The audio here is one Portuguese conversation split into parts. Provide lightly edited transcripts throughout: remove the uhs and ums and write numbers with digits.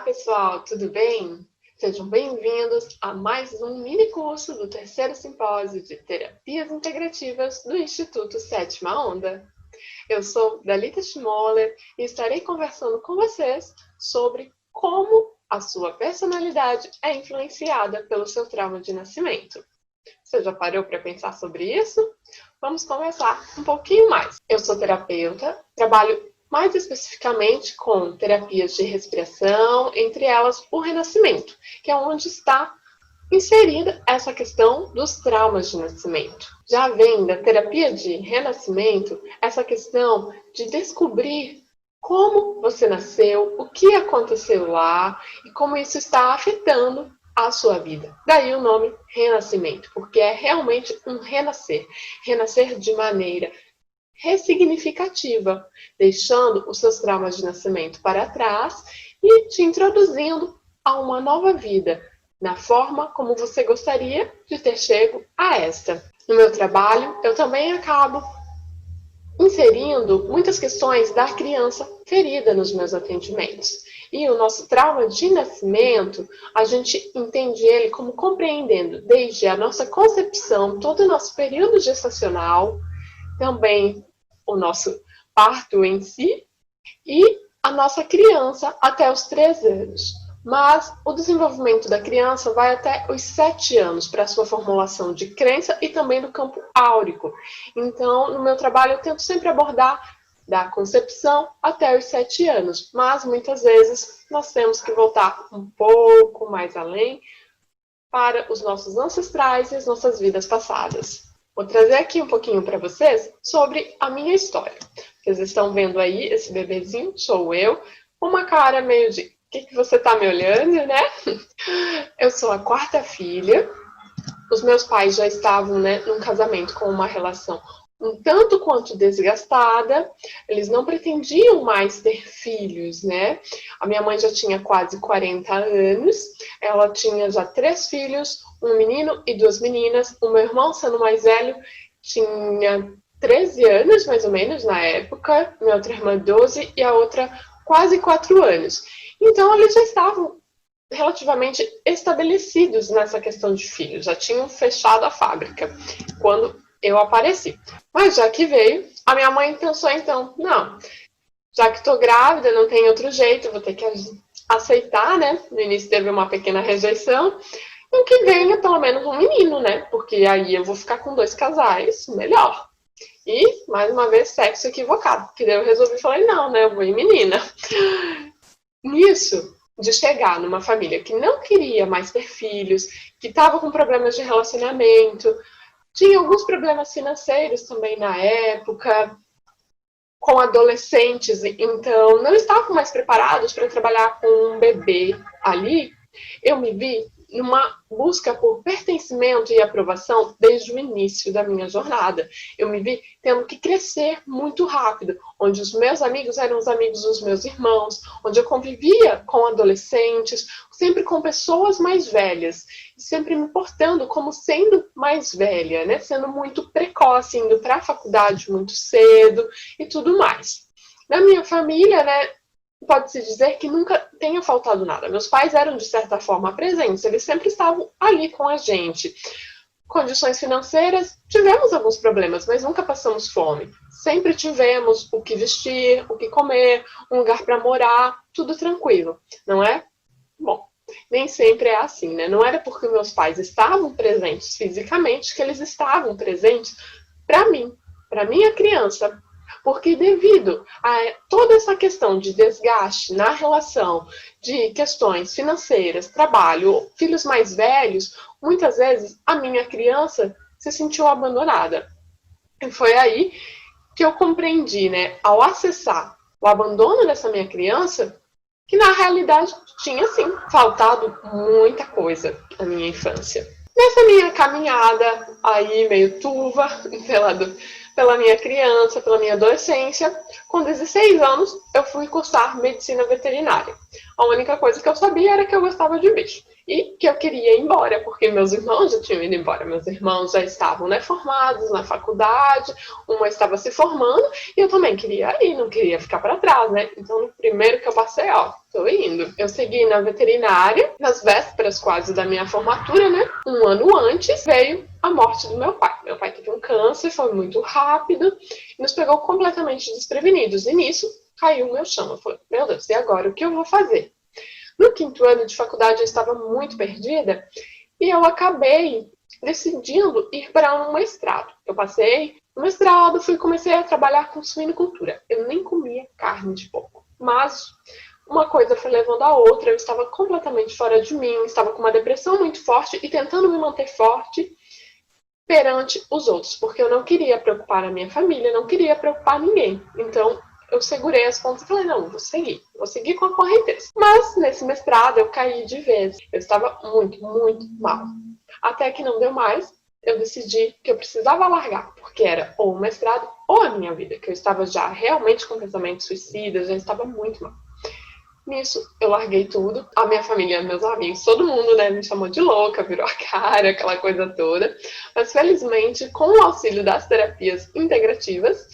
Pessoal, tudo bem? Sejam bem-vindos a mais um mini curso do terceiro simpósio de terapias integrativas do Instituto Sétima Onda. Eu sou Dalita Schmoller e estarei conversando com vocês sobre como a sua personalidade é influenciada pelo seu trauma de nascimento. Você já parou para pensar sobre isso? Vamos conversar um pouquinho mais. Eu sou terapeuta, trabalho mais especificamente com terapias de respiração, entre elas o renascimento, que é onde está inserida essa questão dos traumas de nascimento. Já vem da terapia de renascimento essa questão de descobrir como você nasceu, o que aconteceu lá e como isso está afetando a sua vida. Daí o nome renascimento, porque é realmente um renascer. Renascer de maneira ressignificativa, deixando os seus traumas de nascimento para trás e te introduzindo a uma nova vida, na forma como você gostaria de ter chego a esta. No meu trabalho, eu também acabo inserindo muitas questões da criança ferida nos meus atendimentos. E o nosso trauma de nascimento, a gente entende ele como compreendendo desde a nossa concepção, todo o nosso período gestacional, também o nosso parto em si e a nossa criança até os 3 anos. Mas o desenvolvimento da criança vai até os 7 anos para a sua formulação de crença e também do campo áurico. Então, no meu trabalho, eu tento sempre abordar da concepção até os 7 anos, mas muitas vezes nós temos que voltar um pouco mais além para os nossos ancestrais e as nossas vidas passadas. Vou trazer aqui um pouquinho para vocês sobre a minha história. Vocês estão vendo aí esse bebezinho, sou eu, com uma cara meio de o que você está me olhando, né? Eu sou a 4ª filha. Os meus pais já estavam, num casamento com uma relação um tanto quanto desgastada. Eles não pretendiam mais ter filhos, né? A minha mãe já tinha quase 40 anos. Ela tinha já 3 filhos, um menino e 2 meninas. O meu irmão, sendo mais velho, tinha 13 anos, mais ou menos, na época. Minha outra irmã, 12, e a outra, quase 4 anos. Então, eles já estavam relativamente estabelecidos nessa questão de filhos. Já tinham fechado a fábrica quando eu apareci. Mas já que veio, a minha mãe pensou então, não, já que estou grávida, não tem outro jeito, vou ter que aceitar, né? No início teve uma pequena rejeição, e que venha pelo menos um menino, né? Porque aí eu vou ficar com 2 casais, melhor. E, mais uma vez, sexo equivocado, porque daí eu resolvi, falei, não, né? Eu vou em menina. Nisso, de chegar numa família que não queria mais ter filhos, que estava com problemas de relacionamento, tinha alguns problemas financeiros também na época, com adolescentes, então não estavam mais preparados para trabalhar com um bebê ali. Eu me vi numa busca por pertencimento e aprovação desde o início da minha jornada. Eu me vi tendo que crescer muito rápido, onde os meus amigos eram os amigos dos meus irmãos, onde eu convivia com adolescentes, sempre com pessoas mais velhas, sempre me portando como sendo mais velha, né? Sendo muito precoce, indo para a faculdade muito cedo e tudo mais. Na minha família, né, pode-se dizer que nunca tenha faltado nada. Meus pais eram, de certa forma, presentes. Eles sempre estavam ali com a gente. Condições financeiras, tivemos alguns problemas, mas nunca passamos fome. Sempre tivemos o que vestir, o que comer, um lugar para morar, tudo tranquilo, não é? Bom, nem sempre é assim, né? Não era porque meus pais estavam presentes fisicamente que eles estavam presentes para mim, para minha criança. Porque devido a toda essa questão de desgaste na relação, de questões financeiras, trabalho, filhos mais velhos, muitas vezes a minha criança se sentiu abandonada. E foi aí que eu compreendi, né, ao acessar o abandono dessa minha criança, que na realidade tinha sim faltado muita coisa na minha infância. Nessa minha caminhada aí meio turva pela minha criança, pela minha adolescência. Com 16 anos, eu fui cursar medicina veterinária. A única coisa que eu sabia era que eu gostava de bicho e que eu queria ir embora, porque meus irmãos já tinham ido embora. Meus irmãos já estavam, né, formados na faculdade, uma estava se formando e eu também queria ir, não queria ficar para trás, né? Então, no primeiro que eu passei, ó, tô indo. Eu segui na veterinária, nas vésperas quase da minha formatura, né? Um ano antes veio a morte do meu pai. Meu pai teve um câncer, foi muito rápido e nos pegou completamente desprevenidos. E nisso caiu o meu chão. Eu falei, meu Deus, e agora o que eu vou fazer? No 5º ano de faculdade eu estava muito perdida e eu acabei decidindo ir para um mestrado. Eu passei no mestrado, comecei a trabalhar com suinocultura. Eu nem comia carne de porco, mas uma coisa foi levando a outra, eu estava completamente fora de mim, estava com uma depressão muito forte e tentando me manter forte perante os outros, porque eu não queria preocupar a minha família, não queria preocupar ninguém. Então, eu segurei as pontas e falei, não, vou seguir com a correnteza. Mas, nesse mestrado, eu caí de vez. Eu estava muito, muito mal. Até que não deu mais, eu decidi que eu precisava largar, porque era ou o mestrado ou a minha vida, que eu estava já realmente com pensamento suicida, já estava muito mal. Nisso, eu larguei tudo. A minha família, meus amigos, todo mundo, né, me chamou de louca, virou a cara, aquela coisa toda. Mas, felizmente, com o auxílio das terapias integrativas,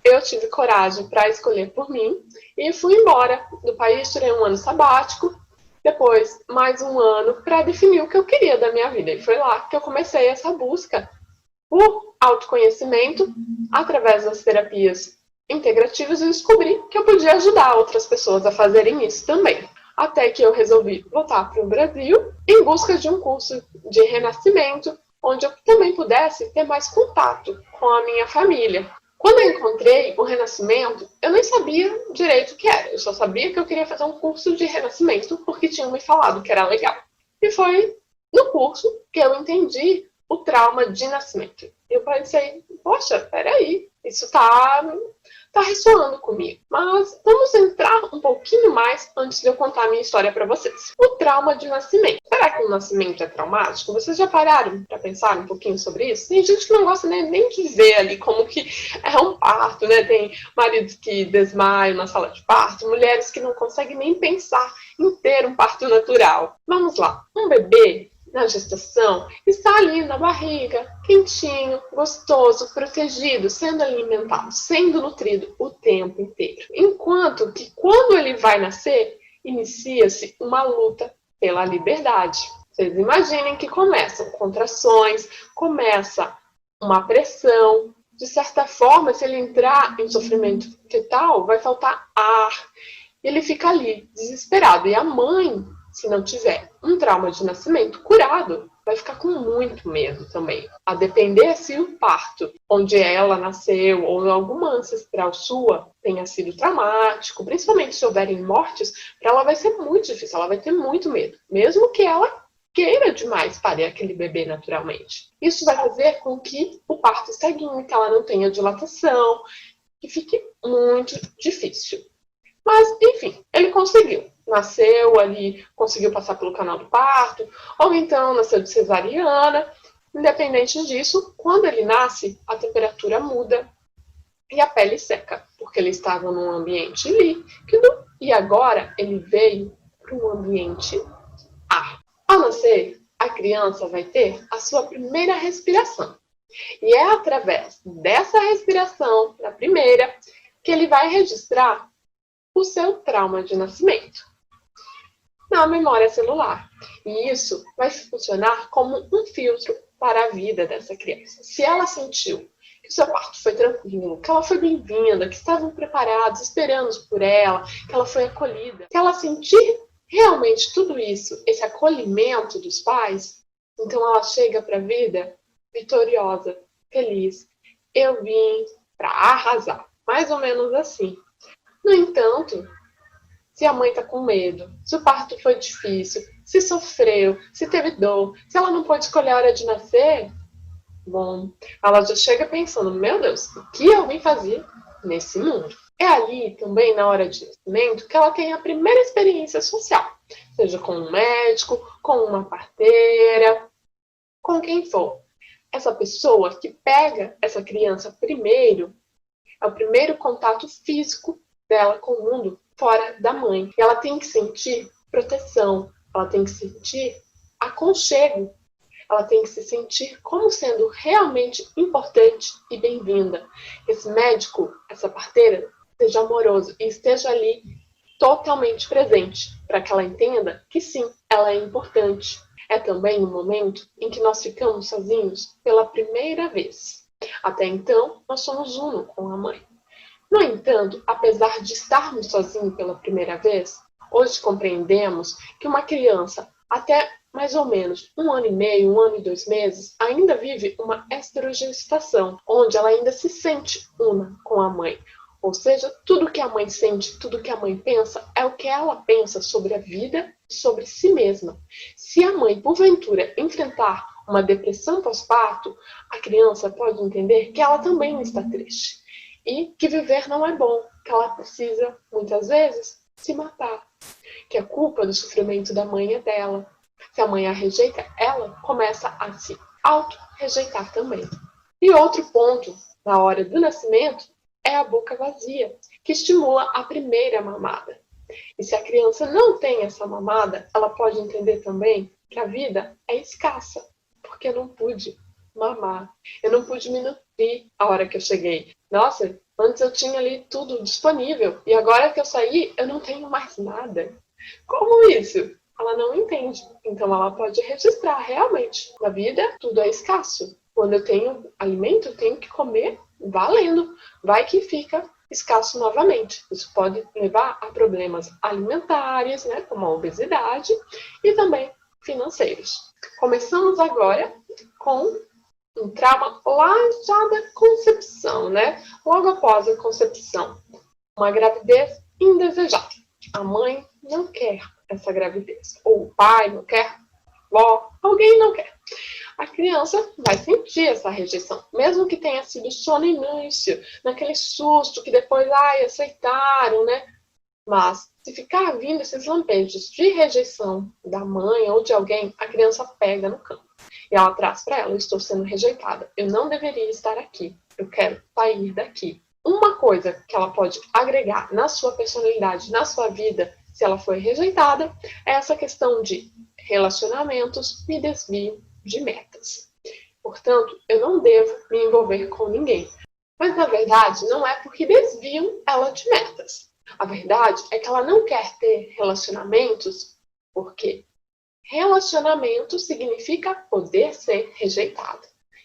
eu tive coragem para escolher por mim e fui embora do país, tirei um ano sabático, depois mais um ano para definir o que eu queria da minha vida. E foi lá que eu comecei essa busca por autoconhecimento através das terapias integrativas e descobri que eu podia ajudar outras pessoas a fazerem isso também. Até que eu resolvi voltar para o Brasil em busca de um curso de renascimento, onde eu também pudesse ter mais contato com a minha família. Quando eu encontrei o renascimento, eu nem sabia direito o que era. Eu só sabia que eu queria fazer um curso de renascimento porque tinham me falado que era legal. E foi no curso que eu entendi o trauma de nascimento. Eu pensei, poxa, peraí, isso tá ressoando comigo. Mas vamos entrar um pouquinho mais antes de eu contar a minha história para vocês. O trauma de nascimento. Será que o nascimento é traumático? Vocês já pararam para pensar um pouquinho sobre isso? Tem gente que não gosta nem de ver ali como que é um parto, né? Tem maridos que desmaiam na sala de parto, mulheres que não conseguem nem pensar em ter um parto natural. Vamos lá. Um bebê na gestação, está ali na barriga, quentinho, gostoso, protegido, sendo alimentado, sendo nutrido o tempo inteiro. Enquanto que quando ele vai nascer, inicia-se uma luta pela liberdade. Vocês imaginem que começam contrações, começa uma pressão. De certa forma, se ele entrar em sofrimento fetal, vai faltar ar. Ele fica ali, desesperado. E a mãe, se não tiver um trauma de nascimento curado, vai ficar com muito medo também. A depender se o parto onde ela nasceu ou alguma ancestral sua tenha sido traumático, principalmente se houverem mortes, para ela vai ser muito difícil, ela vai ter muito medo, mesmo que ela queira demais parir aquele bebê naturalmente. Isso vai fazer com que o parto estagne, que ela não tenha dilatação, que fique muito difícil. Mas, enfim, ele conseguiu. Nasceu ali, conseguiu passar pelo canal do parto, ou então nasceu de cesariana. Independente disso, quando ele nasce, a temperatura muda e a pele seca, porque ele estava num ambiente líquido e agora ele veio para um ambiente ar. Ao nascer, a criança vai ter a sua primeira respiração. E é através dessa respiração, da primeira, que ele vai registrar o seu trauma de nascimento na memória celular. E isso vai funcionar como um filtro para a vida dessa criança. Se ela sentiu que o seu parto foi tranquilo, que ela foi bem-vinda, que estavam preparados, esperando por ela, que ela foi acolhida, que ela sentir realmente tudo isso, esse acolhimento dos pais, então ela chega para a vida vitoriosa, feliz. Eu vim para arrasar, mais ou menos assim. No entanto, se a mãe está com medo, se o parto foi difícil, se sofreu, se teve dor, se ela não pode escolher a hora de nascer, bom, ela já chega pensando, meu Deus, o que eu vim fazer nesse mundo? É ali também, na hora de nascimento, que ela tem a primeira experiência social, seja com um médico, com uma parteira, com quem for. essa pessoa que pega essa criança primeiro, é o primeiro contato físico dela com o mundo fora da mãe. E ela tem que sentir proteção, ela tem que sentir aconchego, ela tem que se sentir como sendo realmente importante e bem-vinda. Esse médico, essa parteira, seja amoroso e esteja ali totalmente presente, para que ela entenda que sim, ela é importante. É também um momento em que nós ficamos sozinhos pela primeira vez. Até então, nós somos uno com a mãe. No entanto, apesar de estarmos sozinhos pela primeira vez, hoje compreendemos que uma criança, até mais ou menos 1 ano e meio, 1 ano e 2 meses, ainda vive uma esterogestação, onde ela ainda se sente una com a mãe. Ou seja, tudo que a mãe sente, tudo que a mãe pensa, é o que ela pensa sobre a vida e sobre si mesma. Se a mãe, porventura, enfrentar uma depressão pós-parto, a criança pode entender que ela também está triste. E que viver não é bom, que ela precisa, muitas vezes, se matar. Que a culpa do sofrimento da mãe é dela. Se a mãe a rejeita, ela começa a se auto-rejeitar também. E outro ponto, na hora do nascimento, é a boca vazia, que estimula a primeira mamada. E se a criança não tem essa mamada, ela pode entender também que a vida é escassa, porque eu não pude mamar, eu não pude me nutrir a hora que eu cheguei. Nossa, antes eu tinha ali tudo disponível, e agora que eu saí, eu não tenho mais nada. Como isso? Ela não entende. Então ela pode registrar realmente. Na vida, tudo é escasso. Quando eu tenho alimento, eu tenho que comer valendo. Vai que fica escasso novamente. Isso pode levar a problemas alimentares, né, como a obesidade, e também financeiros. Começamos agora com um trauma lá já da concepção, né? Logo após a concepção. Uma gravidez indesejada. A mãe não quer essa gravidez. Ou o pai não quer, avó, alguém não quer. A criança vai sentir essa rejeição, mesmo que tenha sido só no início, naquele susto que depois, aceitaram, né? Mas se ficar vindo esses lampejos de rejeição da mãe ou de alguém, a criança pega no campo. E ela traz para ela, eu estou sendo rejeitada, eu não deveria estar aqui, eu quero sair daqui. Uma coisa que ela pode agregar na sua personalidade, na sua vida, se ela foi rejeitada, é essa questão de relacionamentos e desvio de metas. Portanto, eu não devo me envolver com ninguém. Mas, na verdade, não é porque desviam ela de metas. A verdade é que ela não quer ter relacionamentos porque relacionamento significa poder ser rejeitado.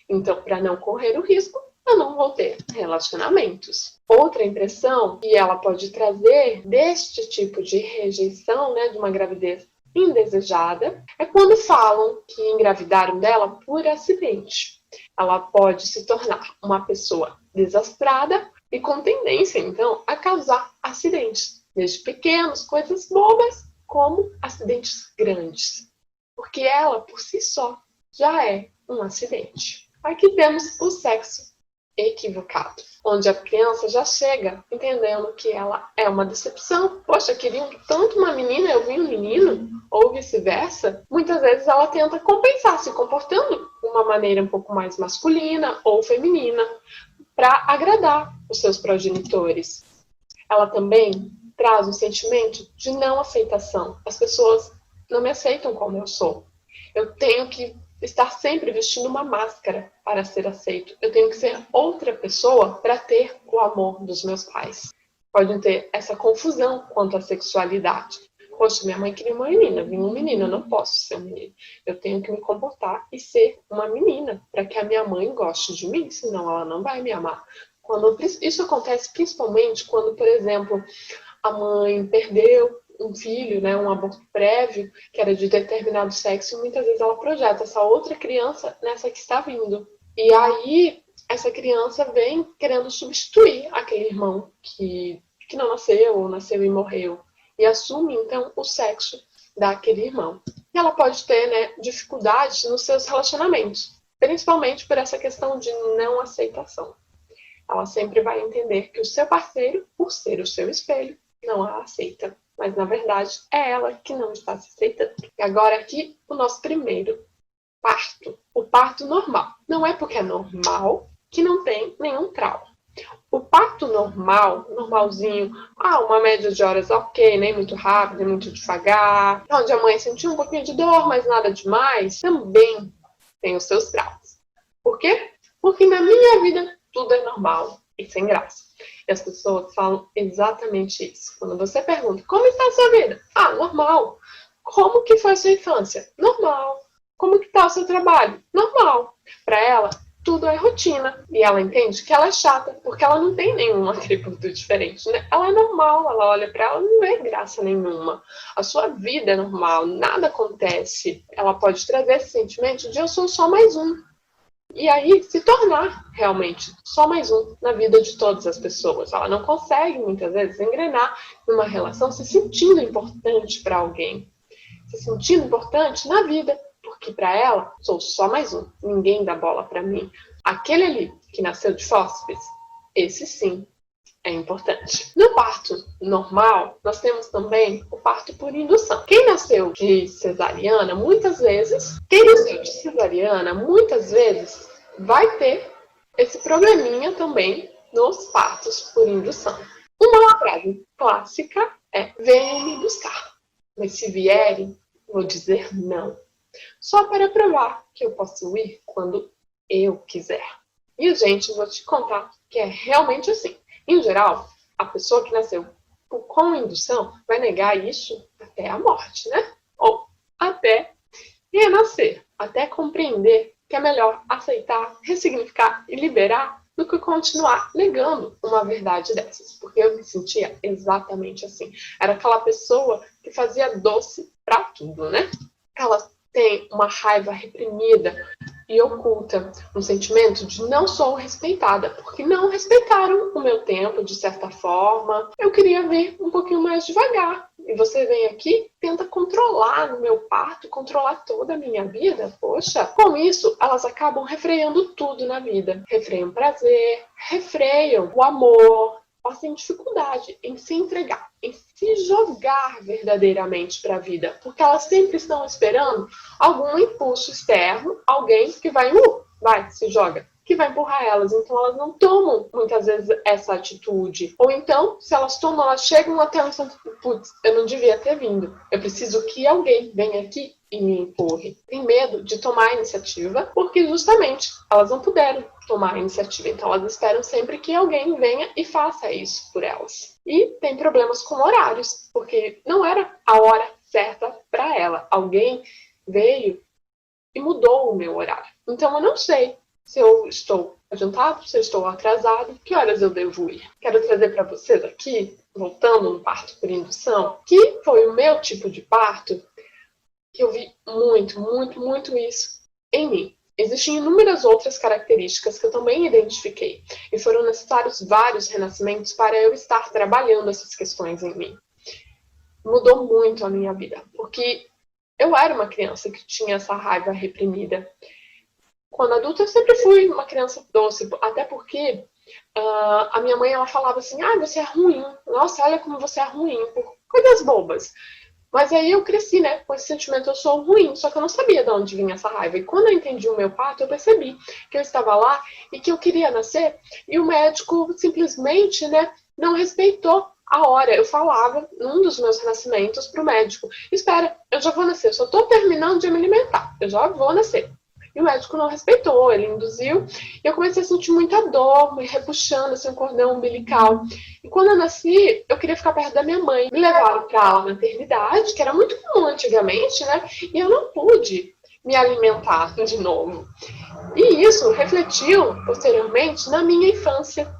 Então, para não correr o risco, eu não vou ter relacionamentos. Outra impressão que ela pode trazer deste tipo de rejeição, né, de uma gravidez indesejada, é quando falam que engravidaram dela por acidente. Ela pode se tornar uma pessoa desastrada e com tendência, então, a causar acidentes, desde pequenos, coisas bobas, como acidentes grandes. Porque ela, por si só, já é um acidente. Aqui temos o sexo equivocado, onde a criança já chega entendendo que ela é uma decepção. Poxa, queriam tanto uma menina, eu vi um menino, ou vice-versa. Muitas vezes ela tenta compensar, se comportando de uma maneira um pouco mais masculina ou feminina, para agradar os seus progenitores. Ela também traz um sentimento de não aceitação. As pessoas não me aceitam como eu sou. Eu tenho que estar sempre vestindo uma máscara para ser aceito. Eu tenho que ser outra pessoa para ter o amor dos meus pais. Podem ter essa confusão quanto à sexualidade. Poxa, minha mãe queria uma menina, vi um menino, eu não posso ser um menino. Eu tenho que me comportar e ser uma menina para que a minha mãe goste de mim, senão ela não vai me amar. Isso acontece principalmente quando, por exemplo, a mãe perdeu um filho, né, um aborto prévio, que era de determinado sexo, e muitas vezes ela projeta essa outra criança nessa que está vindo. E aí, essa criança vem querendo substituir aquele irmão que não nasceu, ou nasceu e morreu, e assume, então, o sexo daquele irmão. E ela pode ter, né, dificuldades nos seus relacionamentos, principalmente por essa questão de não aceitação. Ela sempre vai entender que o seu parceiro, por ser o seu espelho, não a aceita. Mas, na verdade, é ela que não está se aceitando. E agora aqui, o nosso primeiro parto, o parto normal. Não é porque é normal que não tem nenhum trauma. O parto normal, normalzinho, uma média de horas ok, nem muito rápido, nem muito devagar, onde a mãe sentiu um pouquinho de dor, mas nada demais, também tem os seus traumas. Por quê? Porque na minha vida tudo é normal e sem graça. E as pessoas falam exatamente isso. Quando você pergunta, como está a sua vida? Normal. Como que foi a sua infância? Normal. Como que está o seu trabalho? Normal. Para ela, tudo é rotina. E ela entende que ela é chata, porque ela não tem nenhum atributo diferente, né? Ela é normal, ela olha para ela e não vê graça nenhuma. A sua vida é normal, nada acontece. Ela pode trazer esse sentimento de eu sou só mais um. E aí se tornar realmente só mais um na vida de todas as pessoas. Ela não consegue, muitas vezes, engrenar numa relação se sentindo importante para alguém. Se sentindo importante na vida. Porque para ela, sou só mais um. Ninguém dá bola para mim. Aquele ali que nasceu de fósseis, esse sim é importante. No parto normal, nós temos também o parto por indução. Quem nasceu de cesariana, muitas vezes, vai ter esse probleminha também nos partos por indução. Uma frase clássica é: venham me buscar. Mas se vierem, vou dizer não. Só para provar que eu posso ir quando eu quiser. E, gente, vou te contar que é realmente assim. Em geral, a pessoa que nasceu com indução vai negar isso até a morte, né? Ou até renascer, até compreender que é melhor aceitar, ressignificar e liberar do que continuar negando uma verdade dessas. Porque eu me sentia exatamente assim. Era aquela pessoa que fazia doce pra tudo, né? Ela tem uma raiva reprimida e oculta, um sentimento de não sou respeitada, porque não respeitaram o meu tempo, de certa forma. Eu queria ver um pouquinho mais devagar. E você vem aqui, tenta controlar no meu parto, controlar toda a minha vida. Poxa, com isso, elas acabam refreando tudo na vida. Refreiam o prazer, refreiam o amor, passam dificuldade em se entregar, em se jogar verdadeiramente para a vida, porque elas sempre estão esperando algum impulso externo, alguém que vai, se joga, que vai empurrar elas. Então elas não tomam muitas vezes essa atitude. Ou então, se elas tomam, elas chegam até um instante, putz, eu não devia ter vindo. Eu preciso que alguém venha aqui e me empurre. Tem medo de tomar a iniciativa, porque justamente elas não puderam tomar a iniciativa. Então elas esperam sempre que alguém venha e faça isso por elas. E tem problemas com horários, porque não era a hora certa para ela. Alguém veio e mudou o meu horário. Então eu não sei se eu estou adiantado, se eu estou atrasado, que horas eu devo ir. Quero trazer para vocês aqui, voltando no parto por indução, que foi o meu tipo de parto, que eu vi muito isso em mim. Existem inúmeras outras características que eu também identifiquei, e foram necessários vários renascimentos para eu estar trabalhando essas questões em mim. Mudou muito a minha vida, porque eu era uma criança que tinha essa raiva reprimida. Quando adulta, eu sempre fui uma criança doce, até porque a minha mãe ela falava assim, você é ruim, nossa, olha como você é ruim, por coisas bobas. Mas aí eu cresci, né, com esse sentimento, eu sou ruim, só que eu não sabia de onde vinha essa raiva. E quando eu entendi o meu parto, eu percebi que eu estava lá e que eu queria nascer, e o médico simplesmente, né, não respeitou a hora. Eu falava, num dos meus renascimentos, para o médico, espera, eu já vou nascer, eu só estou terminando de me alimentar, eu já vou nascer. E o médico não respeitou, ele induziu, e eu comecei a sentir muita dor, me repuxando assim, um cordão umbilical. E quando eu nasci, eu queria ficar perto da minha mãe. Me levaram para a maternidade, que era muito comum antigamente, né? E eu não pude me alimentar de novo. E isso refletiu, posteriormente, na minha infância,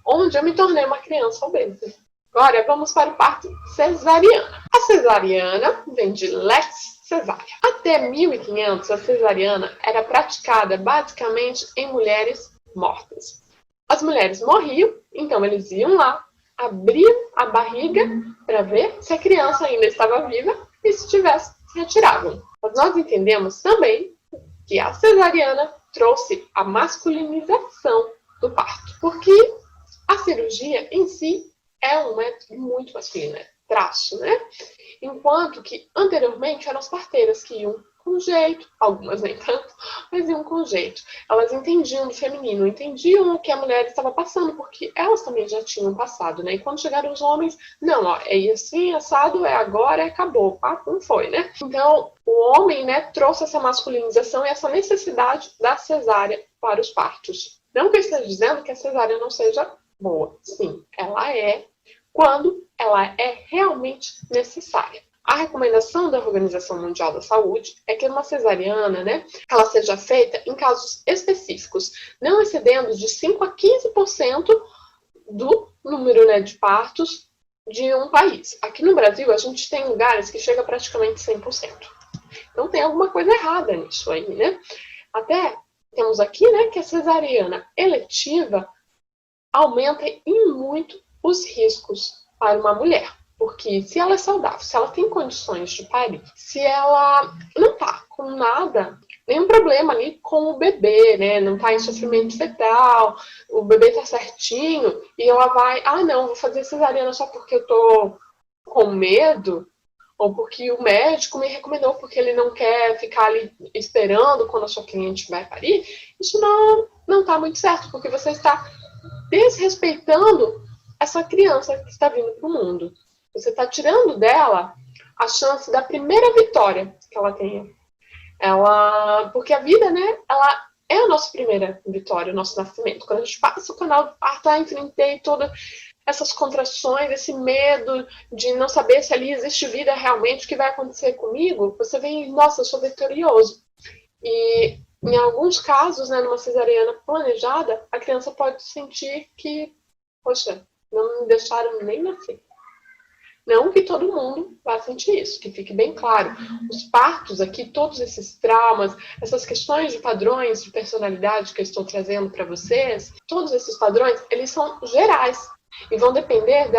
onde eu me tornei uma criança obesa. Agora, vamos para o parto cesariano. A cesariana vem de lex cesárea. Até 1500, a cesariana era praticada basicamente em mulheres mortas. As mulheres morriam, então eles iam lá, abriam a barriga para ver se a criança ainda estava viva e se tivesse, se retiravam. Mas nós entendemos também que a cesariana trouxe a masculinização do parto, porque a cirurgia em si é um método muito masculino. braço, né? Enquanto que anteriormente eram as parteiras que iam com jeito, algumas nem tanto, mas iam com jeito. Elas entendiam do feminino, entendiam o que a mulher estava passando, porque elas também já tinham passado, né? E quando chegaram os homens, não, ó, é assim, assado, é agora, acabou, pá, não foi, né? Então, o homem, né, trouxe essa masculinização e essa necessidade da cesárea para os partos. Não que eu esteja dizendo que a cesárea não seja boa. Sim, ela é, quando ela é realmente necessária. A recomendação da Organização Mundial da Saúde é que uma cesariana, né, ela seja feita em casos específicos, não excedendo de 5 a 15% do número, né, de partos de um país. Aqui no Brasil, a gente tem lugares que chega a praticamente 100%. Então tem alguma coisa errada nisso aí, né? Até temos aqui, né, que a cesariana eletiva aumenta em muito os riscos para uma mulher. Porque se ela é saudável, se ela tem condições de parir, se ela não está com nada, nenhum problema ali com o bebê, né? Não está em sofrimento fetal, o bebê está certinho, e ela vai, não, vou fazer cesariana só porque eu estou com medo, ou porque o médico me recomendou, porque ele não quer ficar ali esperando quando a sua cliente vai parir, isso não está muito certo, porque você está desrespeitando essa criança que está vindo para o mundo. Você está tirando dela a chance da primeira vitória que ela tenha. Porque a vida, né, ela é a nossa primeira vitória, o nosso nascimento. Quando a gente passa o canal do parto, enfrentei todas essas contrações, esse medo de não saber se ali existe vida realmente, o que vai acontecer comigo, você vem, nossa, eu sou vitorioso. E em alguns casos, né, numa cesariana planejada, a criança pode sentir que, poxa, não me deixaram nem nascer. Não que todo mundo vá sentir isso, que fique bem claro. Os partos aqui, todos esses traumas, essas questões de padrões de personalidade que eu estou trazendo para vocês, todos esses padrões, eles são gerais. E vão depender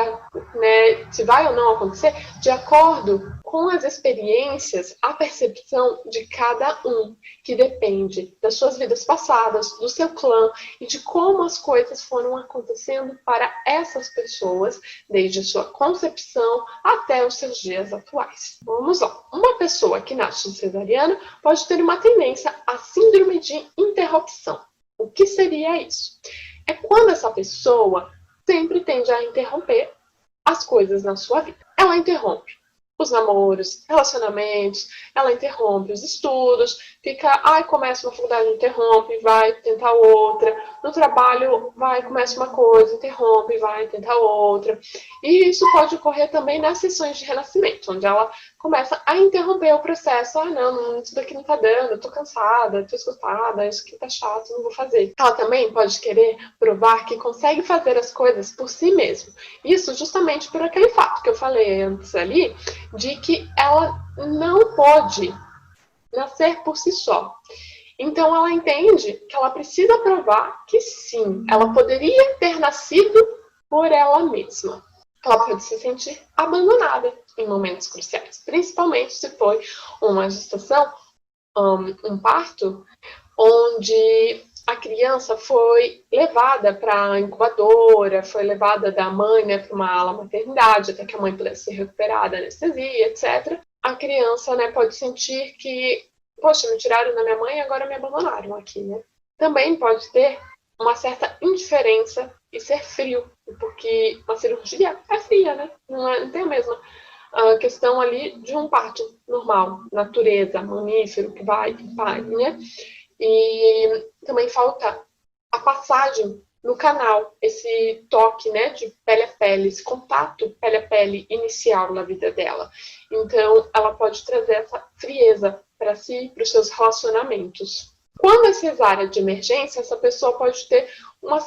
se vai ou não acontecer, de acordo com as experiências, a percepção de cada um, que depende das suas vidas passadas, do seu clã e de como as coisas foram acontecendo para essas pessoas, desde a sua concepção até os seus dias atuais. Vamos lá. Uma pessoa que nasce cesariana pode ter uma tendência à síndrome de interrupção. O que seria isso? É quando essa pessoa sempre tende a interromper as coisas na sua vida. Ela interrompe os namoros, relacionamentos, ela interrompe os estudos, começa uma faculdade, interrompe, vai tentar outra, no trabalho, começa uma coisa, interrompe, vai tentar outra. E isso pode ocorrer também nas sessões de renascimento, onde ela começa a interromper o processo. Não, isso daqui não tá dando, eu tô cansada, tô esgotada, isso aqui tá chato, não vou fazer. Ela também pode querer provar que consegue fazer as coisas por si mesma. Isso justamente por aquele fato que eu falei antes ali, de que ela não pode nascer por si só. Então ela entende que ela precisa provar que sim, ela poderia ter nascido por ela mesma. Ela pode se sentir abandonada em momentos cruciais, principalmente se foi uma gestação, um parto, onde a criança foi levada para a incubadora, foi levada da mãe, né, para uma ala maternidade, até que a mãe pudesse ser recuperada da anestesia, etc. A criança, né, pode sentir que, poxa, me tiraram da minha mãe e agora me abandonaram aqui, né? Também pode ter uma certa indiferença e ser frio, porque uma cirurgia é fria, né? Não tem a mesma questão ali de um parto normal, natureza, mamífero, que vai e vai, né? E também falta a passagem no canal, esse toque, né, de pele a pele, esse contato pele a pele inicial na vida dela. Então, ela pode trazer essa frieza para si, para os seus relacionamentos. Quando é cesárea de emergência, essa pessoa pode ter uma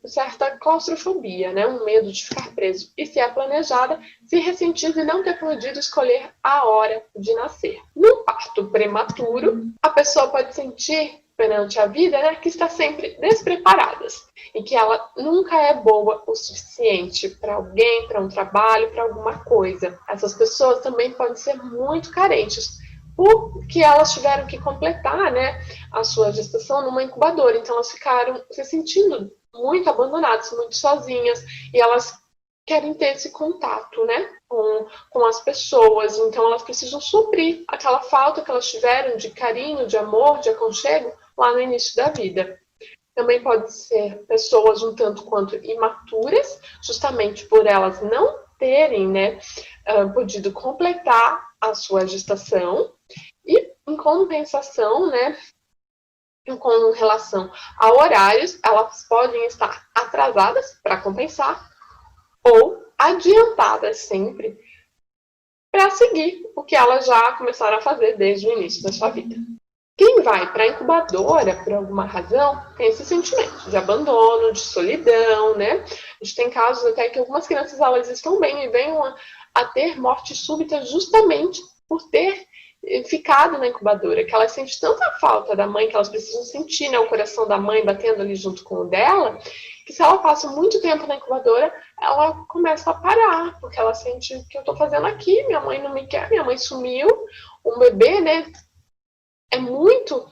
certa claustrofobia, né, um medo de ficar preso. E se é planejada, se ressentir de não ter podido escolher a hora de nascer. No parto prematuro, a pessoa pode sentir perante a vida, né, que está sempre despreparada e que ela nunca é boa o suficiente para alguém, para um trabalho, para alguma coisa. Essas pessoas também podem ser muito carentes, porque elas tiveram que completar, né, a sua gestação numa incubadora, então elas ficaram se sentindo muito abandonadas, muito sozinhas, e elas querem ter esse contato, né, com as pessoas. Então, elas precisam suprir aquela falta que elas tiveram de carinho, de amor, de aconchego lá no início da vida. Também podem ser pessoas um tanto quanto imaturas, justamente por elas não terem, né, podido completar a sua gestação. E, em compensação, né, com relação a horários, elas podem estar atrasadas para compensar ou adiantadas sempre para seguir o que elas já começaram a fazer desde o início da sua vida. Quem vai para a incubadora, por alguma razão, tem esse sentimento de abandono, de solidão, né? A gente tem casos até que algumas crianças elas estão bem e venham a ter morte súbita justamente por ter ficado na incubadora, que elas sentem tanta falta da mãe, que elas precisam sentir, né, o coração da mãe batendo ali junto com o dela, que se ela passa muito tempo na incubadora, ela começa a parar, porque ela sente o que eu estou fazendo aqui, minha mãe não me quer, minha mãe sumiu, um bebê, né, é muito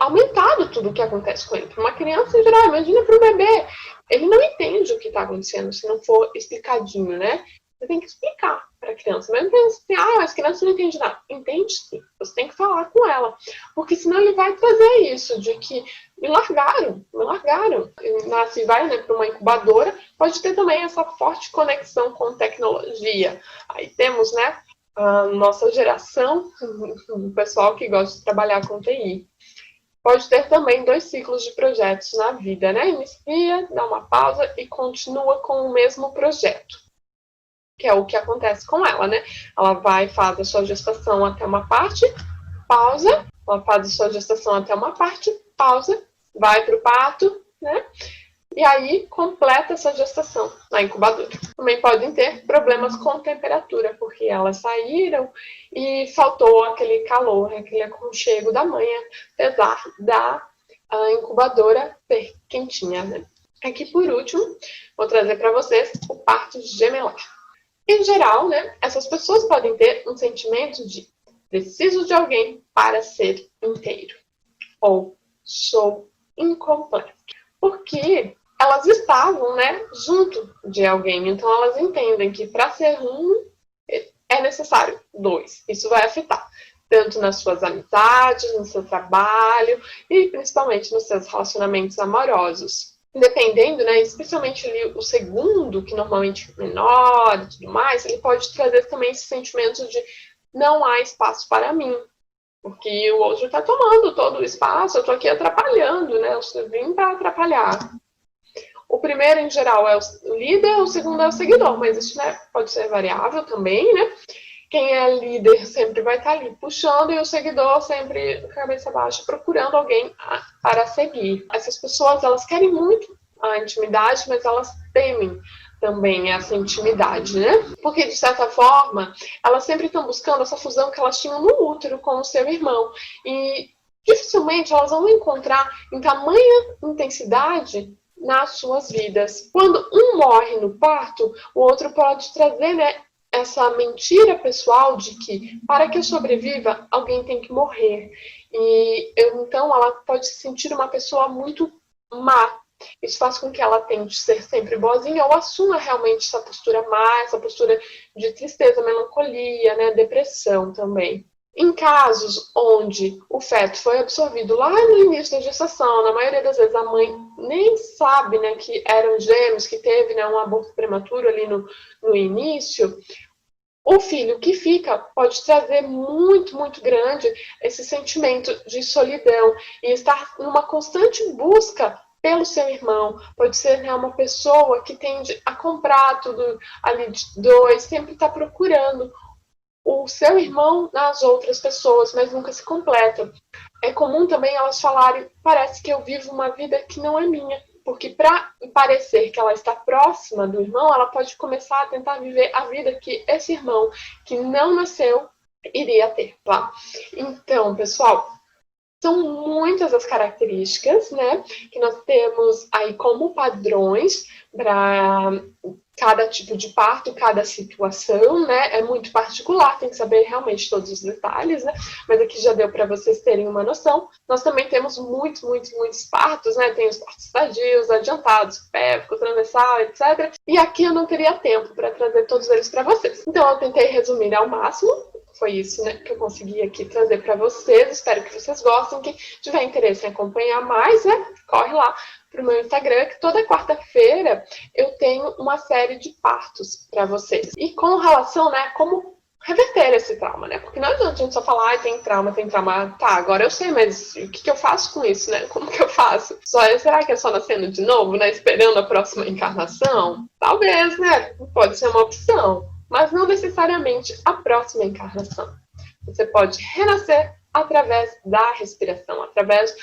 aumentado tudo o que acontece com ele. Para uma criança, em geral, imagina para um bebê, ele não entende o que está acontecendo se não for explicadinho, né? Você tem que explicar para a criança. Mesmo pensa assim, mas a criança não entende nada. Entende sim. Você tem que falar com ela. Porque senão ele vai trazer isso, de que me largaram. Nasce e vai, né, para uma incubadora, pode ter também essa forte conexão com tecnologia. Aí temos, né, a nossa geração, o pessoal que gosta de trabalhar com TI. Pode ter também 2 ciclos de projetos na vida, né? Inicia, dá uma pausa e continua com o mesmo projeto, que é o que acontece com ela, né? Ela vai, faz a sua gestação até uma parte, pausa, ela faz a sua gestação até uma parte, pausa, vai para o parto, né? E aí completa essa gestação na incubadora. Também podem ter problemas com temperatura, porque elas saíram e faltou aquele calor, aquele aconchego da mãe, apesar da incubadora ser quentinha, né? Aqui, por último, vou trazer para vocês o parto gemelar. Em geral, né, essas pessoas podem ter um sentimento de preciso de alguém para ser inteiro, ou sou incompleto. Porque elas estavam, né, junto de alguém, então elas entendem que para ser um é necessário 2. Isso vai afetar tanto nas suas amizades, no seu trabalho e principalmente nos seus relacionamentos amorosos. Dependendo, né, especialmente ali o segundo, que normalmente é menor e tudo mais, ele pode trazer também esse sentimento de não há espaço para mim, porque o outro está tomando todo o espaço, eu estou aqui atrapalhando, né? Eu vim para atrapalhar. O primeiro, em geral, é o líder, o segundo é o seguidor, mas isso, né, pode ser variável também, né? Quem é líder sempre vai estar ali puxando e o seguidor sempre cabeça baixa, procurando alguém para seguir. Essas pessoas, elas querem muito a intimidade, mas elas temem também essa intimidade, né? Porque, de certa forma, elas sempre estão buscando essa fusão que elas tinham no útero com o seu irmão. E dificilmente elas vão encontrar em tamanha intensidade nas suas vidas. Quando um morre no parto, o outro pode trazer, né, essa mentira pessoal de que para que eu sobreviva, alguém tem que morrer. E então ela pode se sentir uma pessoa muito má. Isso faz com que ela tente ser sempre boazinha ou assuma realmente essa postura má, essa postura de tristeza, melancolia, né, depressão também. Em casos onde o feto foi absorvido lá no início da gestação, na maioria das vezes a mãe nem sabe, né, que eram gêmeos, que teve, né, um aborto prematuro ali no início, o filho que fica pode trazer muito, muito grande esse sentimento de solidão e estar numa constante busca pelo seu irmão. Pode ser, né, uma pessoa que tende a comprar tudo ali de 2, sempre está procurando o seu irmão nas outras pessoas, mas nunca se completa. É comum também elas falarem, parece que eu vivo uma vida que não é minha, porque para parecer que ela está próxima do irmão, ela pode começar a tentar viver a vida que esse irmão, que não nasceu, iria ter, tá? Então, pessoal, São muitas as características, né, que nós temos aí como padrões para cada tipo de parto, cada situação, né, é muito particular, tem que saber realmente todos os detalhes, né, mas aqui já deu para vocês terem uma noção. Nós também temos muitos partos, né, tem os partos tardios, adiantados, pélvico, transversal, etc. E aqui eu não teria tempo para trazer todos eles para vocês. Então eu tentei resumir ao máximo. Foi isso, né, que eu consegui aqui trazer para vocês. Espero que vocês gostem. Quem tiver interesse em acompanhar mais, né, corre lá para o meu Instagram, que toda quarta-feira eu tenho uma série de partos para vocês. E com relação, né, como reverter esse trauma, né? Porque não adianta a gente só falar, tem trauma, tá, agora eu sei, mas o que eu faço com isso, né? Como que eu faço? Será que é só nascendo de novo, né? Esperando a próxima encarnação? Talvez, né? Pode ser uma opção. Mas não necessariamente a próxima encarnação. Você pode renascer através da respiração, através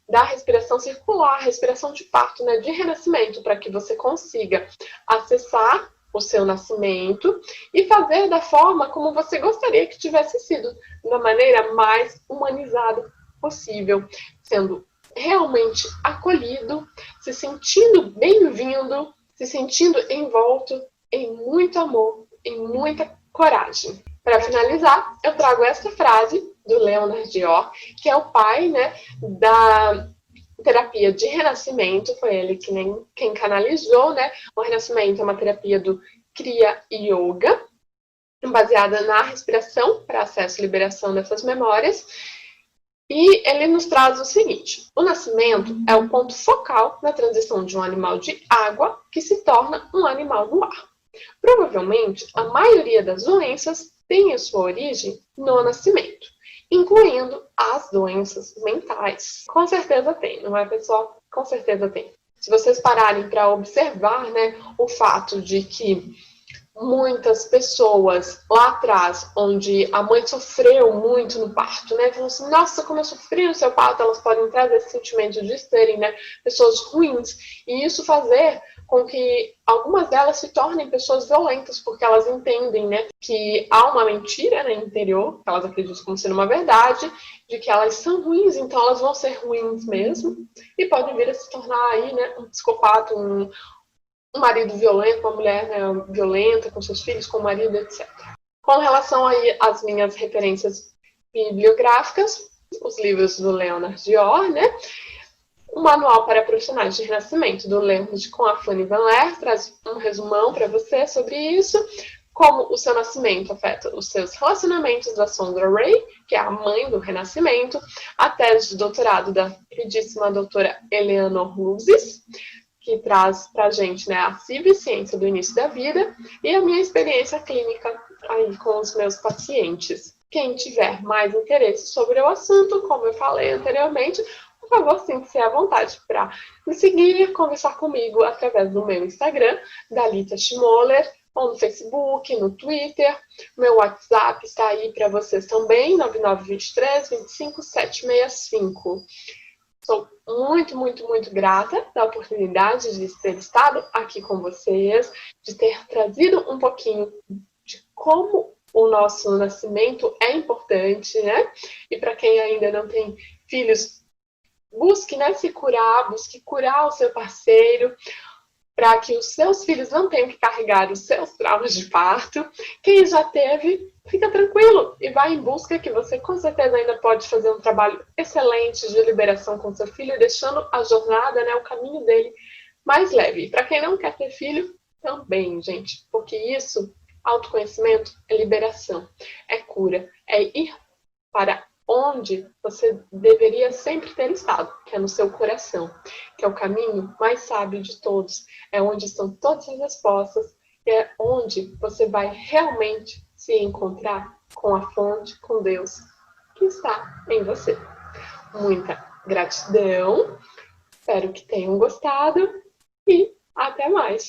da respiração circular, respiração de parto, né, de renascimento, para que você consiga acessar o seu nascimento e fazer da forma como você gostaria que tivesse sido, da maneira mais humanizada possível, sendo realmente acolhido, se sentindo bem-vindo, se sentindo envolto em muito amor, em muita coragem. Para finalizar, eu trago essa frase do Leonard Dior, que é o pai, né, da terapia de renascimento, foi ele quem canalizou, né? O renascimento é uma terapia do Kriya Yoga, baseada na respiração para acesso e liberação dessas memórias. E ele nos traz o seguinte: o nascimento é o ponto focal na transição de um animal de água que se torna um animal do ar. Provavelmente, a maioria das doenças tem a sua origem no nascimento, incluindo as doenças mentais. Com certeza tem, não é, pessoal? Com certeza tem. Se vocês pararem para observar, né, o fato de que muitas pessoas lá atrás, onde a mãe sofreu muito no parto, né? Falam assim, nossa, como eu sofri no seu parto, elas podem trazer esse sentimento de serem, né, pessoas ruins. E isso fazer com que algumas delas se tornem pessoas violentas, porque elas entendem, né, que há uma mentira, né, interior, que elas acreditam como sendo uma verdade, de que elas são ruins, então elas vão ser ruins mesmo, e podem vir a se tornar aí, né, um psicopata, um marido violento, uma mulher, né, violenta com seus filhos, com o marido, etc. Com relação aí às minhas referências bibliográficas, os livros do Leonard Dior, né? O Manual para Profissionais de Renascimento, do Leonard com a Fanny Van Leer, traz um resumão para você sobre isso, como o seu nascimento afeta os seus relacionamentos, da Sondra Ray, que é a mãe do renascimento, a tese de doutorado da queridíssima doutora Eleanor Luzes, que traz para a gente, né, a ciência do início da vida, e a minha experiência clínica aí com os meus pacientes. Quem tiver mais interesse sobre o assunto, como eu falei anteriormente, por favor, sinta-se à vontade para me seguir e conversar comigo através do meu Instagram, Dalita Schmoller, ou no Facebook, no Twitter. Meu WhatsApp está aí para vocês também, 9923-25765. Sou muito grata da oportunidade de ter estado aqui com vocês, de ter trazido um pouquinho de como o nosso nascimento é importante, né? E para quem ainda não tem filhos, busque, né, se curar, busque curar o seu parceiro, para que os seus filhos não tenham que carregar os seus traumas de parto. Quem já teve, fica tranquilo e vai em busca, que você com certeza ainda pode fazer um trabalho excelente de liberação com seu filho, deixando a jornada, né, o caminho dele mais leve. Para quem não quer ter filho, também, gente, porque isso, autoconhecimento, é liberação, é cura, é ir para onde você deveria sempre ter estado, que é no seu coração, que é o caminho mais sábio de todos, é onde estão todas as respostas, e é onde você vai realmente se encontrar com a fonte, com Deus, que está em você. Muita gratidão, espero que tenham gostado e até mais!